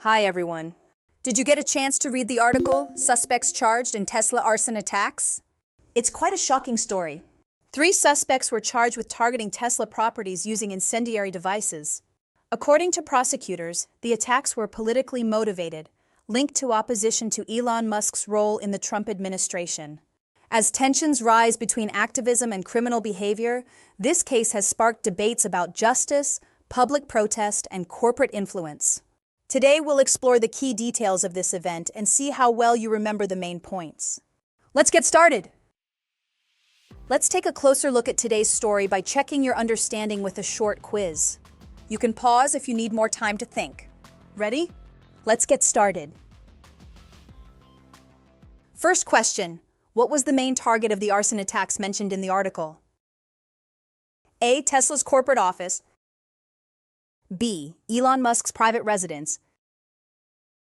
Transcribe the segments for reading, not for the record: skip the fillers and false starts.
Hi, everyone. Did you get a chance to read the article, Suspects Charged in Tesla Arson Attacks? It's quite a shocking story. 3 suspects were charged with targeting Tesla properties using incendiary devices. According to prosecutors, the attacks were politically motivated, linked to opposition to Elon Musk's role in the Trump administration. As tensions rise between activism and criminal behavior, this case has sparked debates about justice, public protest, and corporate influence. Today, we'll explore the key details of this event and see how well you remember the main points. Let's get started! Let's take a closer look at today's story by checking your understanding with a short quiz. You can pause if you need more time to think. Ready? Let's get started. First question. What was the main target of the arson attacks mentioned in the article? A. Tesla's corporate office. B. Elon Musk's private residence.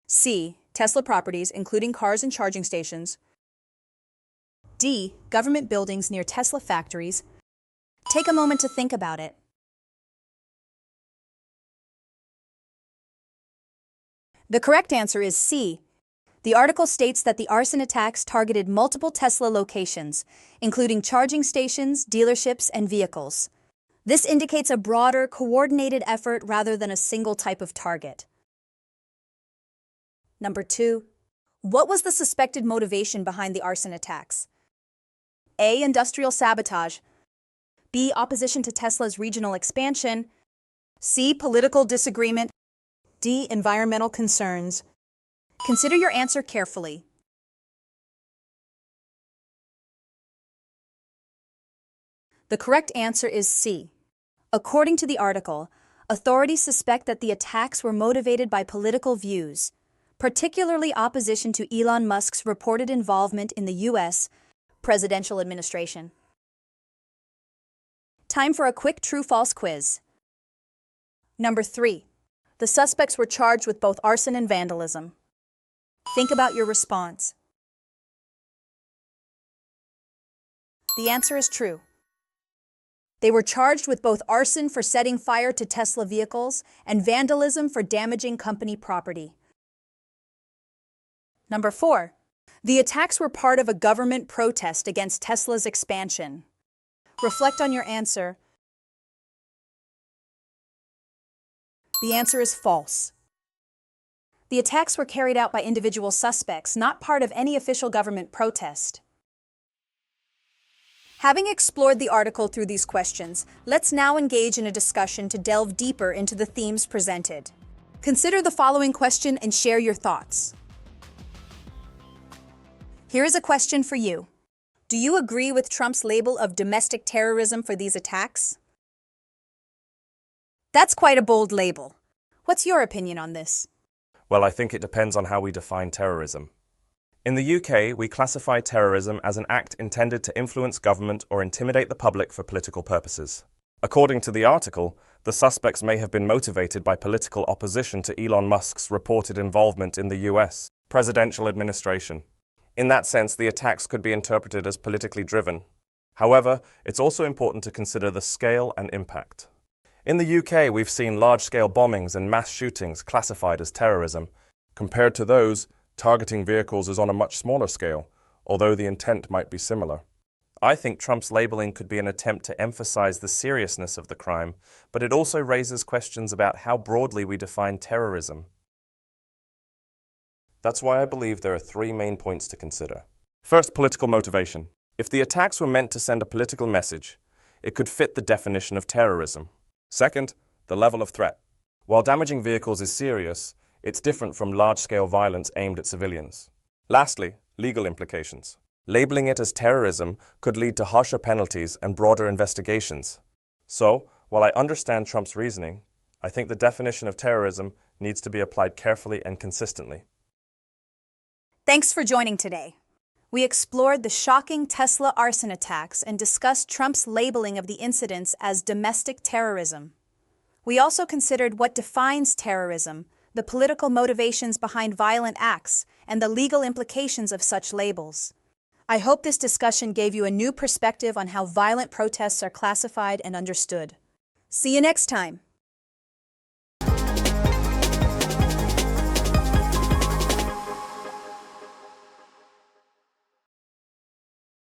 C. Tesla properties, including cars and charging stations. D. Government buildings near Tesla factories. Take a moment to think about it. The correct answer is C. The article states that the arson attacks targeted multiple Tesla locations, including charging stations, dealerships, and vehicles. This indicates a broader, coordinated effort rather than a single type of target. Number 2. What was the suspected motivation behind the arson attacks? A. Industrial sabotage. B. Opposition to Tesla's regional expansion. C. Political disagreement. D. Environmental concerns. Consider your answer carefully. The correct answer is C. According to the article, authorities suspect that the attacks were motivated by political views, particularly opposition to Elon Musk's reported involvement in the U.S. presidential administration. Time for a quick true-false quiz. Number 3. The suspects were charged with both arson and vandalism. Think about your response. The answer is true. They were charged with both arson for setting fire to Tesla vehicles and vandalism for damaging company property. Number 4. The attacks were part of a government protest against Tesla's expansion. Reflect on your answer. The answer is false. The attacks were carried out by individual suspects, not part of any official government protest. Having explored the article through these questions, let's now engage in a discussion to delve deeper into the themes presented. Consider the following question and share your thoughts. Here is a question for you. Do you agree with Trump's label of domestic terrorism for these attacks? That's quite a bold label. What's your opinion on this? Well, I think it depends on how we define terrorism. In the UK, we classify terrorism as an act intended to influence government or intimidate the public for political purposes. According to the article, the suspects may have been motivated by political opposition to Elon Musk's reported involvement in the US presidential administration. In that sense, the attacks could be interpreted as politically driven. However, it's also important to consider the scale and impact. In the UK, we've seen large-scale bombings and mass shootings classified as terrorism. Compared to those, targeting vehicles is on a much smaller scale, although the intent might be similar. I think Trump's labeling could be an attempt to emphasize the seriousness of the crime, but it also raises questions about how broadly we define terrorism. That's why I believe there are 3 main points to consider. First, political motivation. If the attacks were meant to send a political message, it could fit the definition of terrorism. Second, the level of threat. While damaging vehicles is serious, it's different from large-scale violence aimed at civilians. Lastly, legal implications. Labeling it as terrorism could lead to harsher penalties and broader investigations. So, while I understand Trump's reasoning, I think the definition of terrorism needs to be applied carefully and consistently. Thanks for joining today. We explored the shocking Tesla arson attacks and discussed Trump's labeling of the incidents as domestic terrorism. We also considered what defines terrorism, the political motivations behind violent acts, and the legal implications of such labels. I hope this discussion gave you a new perspective on how violent protests are classified and understood. See you next time.